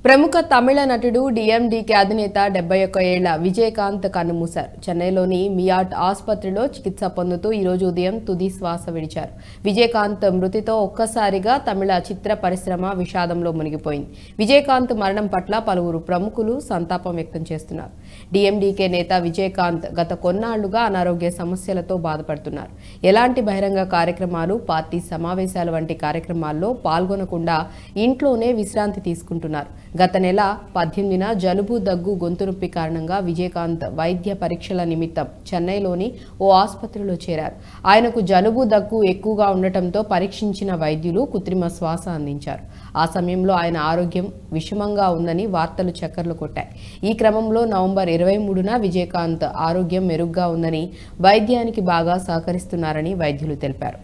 ప్రముఖ తమిళ నటుడు డిఎండికే అధినేత 71 ఏళ్ల విజయకాంత్ కన్నుమూశారు. చెన్నైలోని మియాట్ ఆసుపత్రిలో చికిత్స పొందుతూ ఈరోజు ఉదయం తుది శ్వాస విడిచారు. విజయకాంత్ మృతితో ఒక్కసారిగా తమిళ చిత్ర పరిశ్రమ విషాదంలో మునిగిపోయింది. విజయకాంత్ మరణం పట్ల పలువురు ప్రముఖులు సంతాపం వ్యక్తం చేస్తున్నారు. డిఎండికే నేత విజయకాంత్ గత కొన్నాళ్లుగా అనారోగ్య సమస్యలతో బాధపడుతున్నారు. ఎలాంటి బహిరంగ కార్యక్రమాలు, పార్టీ సమావేశాలు వంటి కార్యక్రమాల్లో పాల్గొనకుండా ఇంట్లోనే విశ్రాంతి తీసుకుంటున్నారు. గత నెల 18న జలుబు, దగ్గు, గొంతు నొప్పి కారణంగా విజయకాంత్ వైద్య పరీక్షల నిమిత్తం చెన్నైలోని ఓ ఆసుపత్రిలో చేరారు. ఆయనకు జలుబు, దగ్గు ఎక్కువగా ఉండటంతో పరీక్షించిన వైద్యులు కృత్రిమ శ్వాస అందించారు. ఆ సమయంలో ఆయన ఆరోగ్యం విషమంగా ఉందని వార్తలు చక్కర్లు కొట్టాయి. ఈ క్రమంలో నవంబర్ 23న విజయకాంత్ ఆరోగ్యం మెరుగ్గా ఉందని, వైద్యానికి బాగా సహకరిస్తున్నారని వైద్యులు తెలిపారు.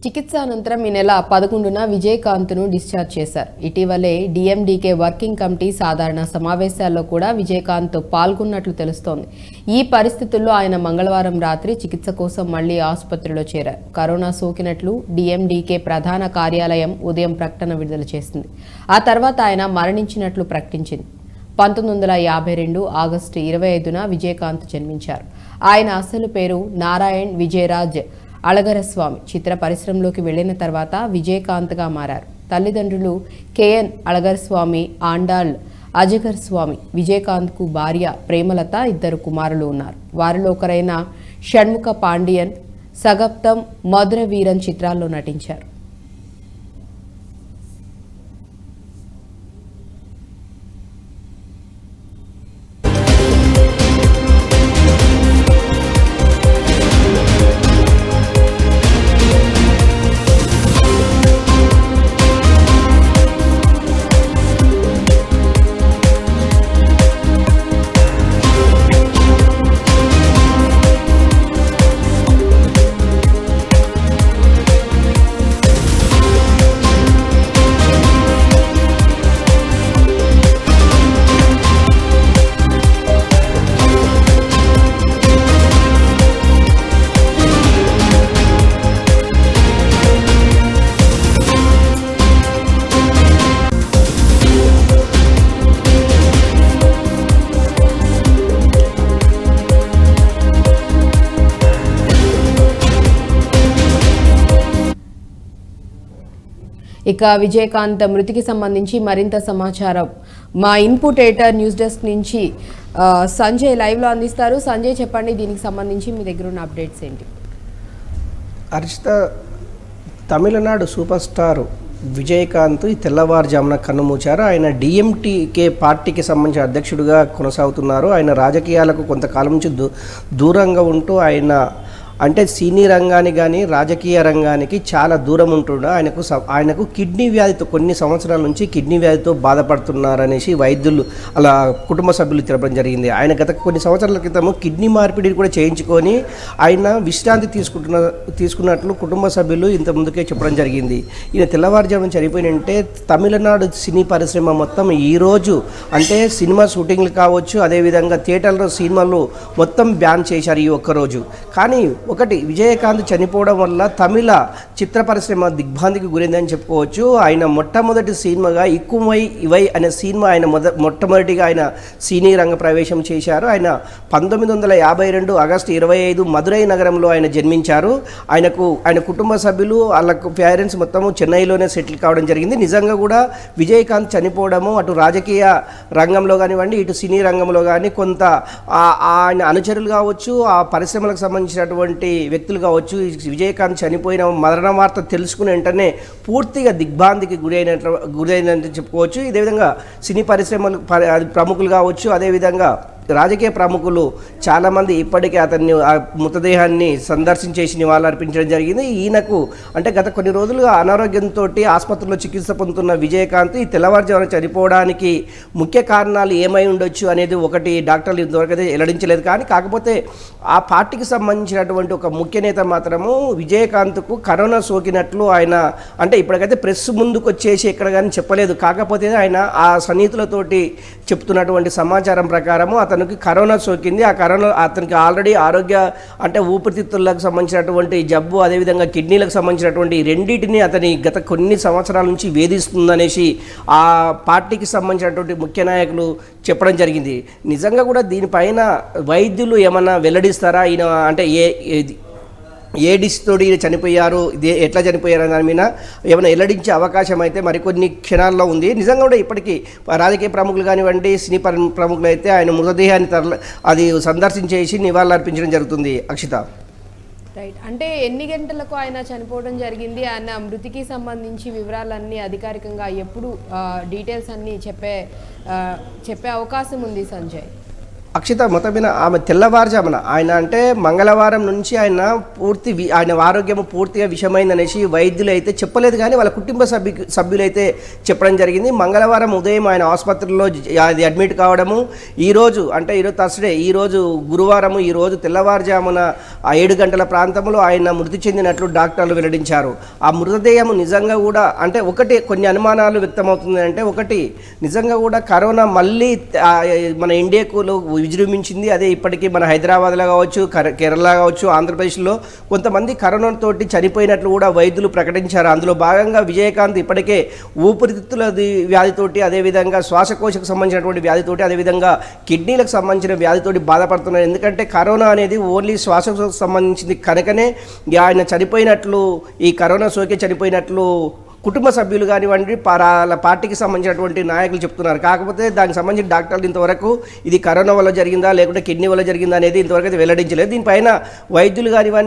చికిత్స అనంతరం ఈ నెల 11న విజయకాంత్ను డిశ్చార్జ్ చేశారు. ఇటీవలే డిఎండికే వర్కింగ్ కమిటీ సాధారణ సమావేశాల్లో కూడా విజయకాంత్ పాల్గొన్నట్లు తెలుస్తోంది. ఈ పరిస్థితుల్లో ఆయన మంగళవారం రాత్రి చికిత్స కోసం మళ్లీ ఆసుపత్రిలో చేరారు. కరోనా సోకినట్లు డిఎండికే ప్రధాన కార్యాలయం ఉదయం ప్రకటన విడుదల చేసింది. ఆ తర్వాత ఆయన మరణించినట్లు ప్రకటించింది. 1952 ఆగస్టు 25న విజయకాంత్ జన్మించారు. ఆయన అసలు పేరు నారాయణ్ విజయరాజ్ అళగరస్వామి. చిత్ర పరిశ్రమలోకి వెళ్లిన తర్వాత విజయకాంత్గా మారారు. తల్లిదండ్రులు కేఎన్ అళగరస్వామి, ఆండాళ్ అజగర్ స్వామి. విజయకాంత్కు భార్య ప్రేమలత, 2 కుమారులు ఉన్నారు. వారిలో ఒకరైన షణ్ముఖ పాండియన్ సగప్తం, మధుర వీరన్ చిత్రాల్లో నటించారు. ఇక విజయకాంత్ మృతికి సంబంధించి మరింత సమాచారం మా ఇన్పుట్ ఎడిటర్ న్యూస్ డెస్క్ నుంచి సంజయ్ లైవ్లో అందిస్తారు. సంజయ్, చెప్పండి, దీనికి సంబంధించి మీ దగ్గర ఉన్న అప్డేట్స్ ఏంటి? అర్చిత, తమిళనాడు సూపర్ స్టార్ విజయకాంత్ తెల్లవారుజామున కన్నుమూచారు. ఆయన డిఎంటికే పార్టీకి సంబంధించిన అధ్యక్షుడిగా కొనసాగుతున్నారు. ఆయన రాజకీయాలకు కొంతకాలం నుంచి దూరంగా ఉంటూ అంటే సినీ రంగానికి కానీ రాజకీయ రంగానికి చాలా దూరం ఉంటుండ ఆయనకు కిడ్నీ వ్యాధితో కొన్ని సంవత్సరాల నుంచి కిడ్నీ వ్యాధితో బాధపడుతున్నారనేసి వైద్యులు అలా కుటుంబ సభ్యులు తెలపడం జరిగింది. ఆయన గత కొన్ని సంవత్సరాల క్రితము కిడ్నీ మార్పిడి కూడా చేయించుకొని ఆయన విశ్రాంతి తీసుకున్నట్లు కుటుంబ సభ్యులు ఇంత ముందుకే చెప్పడం జరిగింది. ఈయన తెల్లవారుజామున చనిపోయినంటే తమిళనాడు సినీ పరిశ్రమ మొత్తం ఈరోజు అంటే సినిమా షూటింగ్లు కావచ్చు, అదేవిధంగా థియేటర్లో సినిమాలు మొత్తం బ్యాన్ చేశారు ఈ ఒక్కరోజు. కానీ ఒకటి విజయకాంత్ చనిపోవడం వల్ల తమిళ చిత్ర పరిశ్రమ దిగ్భ్రాంతికి గురైందని చెప్పుకోవచ్చు. ఆయన మొట్టమొదటి సినిమాగా ఇక్కుమై ఇవై అనే సినిమా ఆయన మొట్టమొదటిగా ఆయన సినీ రంగ ప్రవేశం చేశారు. ఆయన 1952 ఆగస్టు 25 మదురై నగరంలో ఆయన జన్మించారు. ఆయన కుటుంబ సభ్యులు వాళ్ళకు పేరెంట్స్ మొత్తము చెన్నైలోనే సెటిల్ కావడం జరిగింది. నిజంగా కూడా విజయకాంత్ చనిపోవడము అటు రాజకీయ రంగంలో కానివ్వండి, ఇటు సినీ రంగంలో కానీ కొంత ఆయన అనుచరులు కావచ్చు, ఆ పరిశ్రమలకు సంబంధించినటువంటి వ్యక్తులు కావచ్చు, విజయకాంత్ చనిపోయిన మరణ వార్త తెలుసుకుని వెంటనే పూర్తిగా దిగ్భ్రాంతికి గురైనట్టు చెప్పుకోవచ్చు. ఇదే విధంగా సినీ పరిశ్రమలు ప్రముఖులు కావచ్చు, అదేవిధంగా రాజకీయ ప్రముఖులు చాలామంది ఇప్పటికే అతన్ని ఆ మృతదేహాన్ని సందర్శించేసి నివాళులు అర్పించడం జరిగింది. ఈయనకు అంటే గత కొన్ని రోజులుగా అనారోగ్యంతో ఆసుపత్రిలో చికిత్స పొందుతున్న విజయకాంత్ ఈ తెల్లవారుజామున చనిపోవడానికి ముఖ్య కారణాలు ఏమై ఉండొచ్చు అనేది ఒకటి డాక్టర్లు ఇంతవరకు అయితే వెల్లడించలేదు. కానీ కాకపోతే ఆ పార్టీకి సంబంధించినటువంటి ఒక ముఖ్య నేత మాత్రము విజయకాంత్కు కరోనా సోకినట్లు ఆయన అంటే ఇప్పటికైతే ప్రెస్ ముందుకు వచ్చేసి ఎక్కడ కానీ చెప్పలేదు. కాకపోతే ఆయన ఆ సన్నిహితులతోటి చెప్తున్నటువంటి సమాచారం ప్రకారము అతనికి కరోనా సోకింది. ఆ కరోనా అతనికి ఆల్రెడీ ఆరోగ్య అంటే ఊపిరితిత్తులకు సంబంధించినటువంటి జబ్బు, అదేవిధంగా కిడ్నీలకు సంబంధించినటువంటి రెండింటిని అతని గత కొన్ని సంవత్సరాల నుంచి వేధిస్తుందనేసి ఆ పార్టీకి సంబంధించినటువంటి ముఖ్య నాయకులు చెప్పడం జరిగింది. నిజంగా కూడా దీనిపైన వైద్యులు ఏమన్నా వెల్లడిస్తారా? ఈయన అంటే ఏ డిస్తోటి చనిపోయారు, ఎట్లా చనిపోయారు అనే దాని మీద ఏమైనా వెల్లడించే అవకాశం అయితే మరికొన్ని క్షణాల్లో ఉంది. నిజంగా కూడా ఇప్పటికీ రాజకీయ ప్రముఖులు కానివ్వండి, సినీ ప్రముఖులు అయితే ఆయన మృతదేహాన్ని అది సందర్శించేసి నివాళులు అర్పించడం జరుగుతుంది. అక్షిత, రైట్. అంటే ఎన్ని గంటలకు ఆయన చనిపోవడం జరిగింది, ఆయన మృతికి సంబంధించి వివరాలన్నీ అధికారికంగా ఎప్పుడు డీటెయిల్స్ అన్నీ చెప్పే అవకాశం ఉంది సంజయ్? అక్షిత, మొత్తమైన ఆమె తెల్లవారుజామున ఆయన అంటే మంగళవారం నుంచి ఆయన ఆరోగ్యం పూర్తిగా విషమైందనేసి వైద్యులు అయితే చెప్పలేదు. కానీ వాళ్ళ కుటుంబ సభ్యులైతే చెప్పడం జరిగింది. మంగళవారం ఉదయం ఆయన ఆసుపత్రిలో అది అడ్మిట్ కావడము, ఈరోజు థర్స్డే, ఈరోజు గురువారము, ఈరోజు తెల్లవారుజామున 7 గంటల ప్రాంతంలో ఆయన మృతి చెందినట్లు డాక్టర్లు వెల్లడించారు. ఆ మృతదేహం నిజంగా కూడా అంటే ఒకటి కొన్ని అనుమానాలు వ్యక్తమవుతుంది. అంటే ఒకటి నిజంగా కూడా కరోనా మళ్ళీ మన ఇండియాకు విజృంభించింది. అదే ఇప్పటికీ మన హైదరాబాద్లో కావచ్చు, కేరళ కావచ్చు, ఆంధ్రప్రదేశ్లో కొంతమంది కరోనాతోటి చనిపోయినట్లు కూడా వైద్యులు ప్రకటించారు. అందులో భాగంగా విజయకాంత్ ఇప్పటికే ఊపిరితిత్తుల వ్యాధితోటి, అదేవిధంగా శ్వాసకోశకు సంబంధించినటువంటి వ్యాధితోటి, అదేవిధంగా కిడ్నీలకు సంబంధించిన వ్యాధితోటి బాధపడుతున్నారు. ఎందుకంటే కరోనా అనేది ఓన్లీ శ్వాసకోశకు సంబంధించింది కనుకనే ఆయన చనిపోయినట్లు, ఈ కరోనా సోకి చనిపోయినట్లు కుటుంబ సభ్యులు కానివ్వండి, పార్టీకి సంబంధించినటువంటి నాయకులు చెప్తున్నారు. కాకపోతే దానికి సంబంధించిన డాక్టర్లు ఇంతవరకు ఇది కరోనా వల్ల జరిగిందా లేకుంటే కిడ్నీ వల్ల జరిగిందా అనేది ఇంతవరకు అయితే వెల్లడించలేదు. దీనిపైన వైద్యులు కానివ్వండి,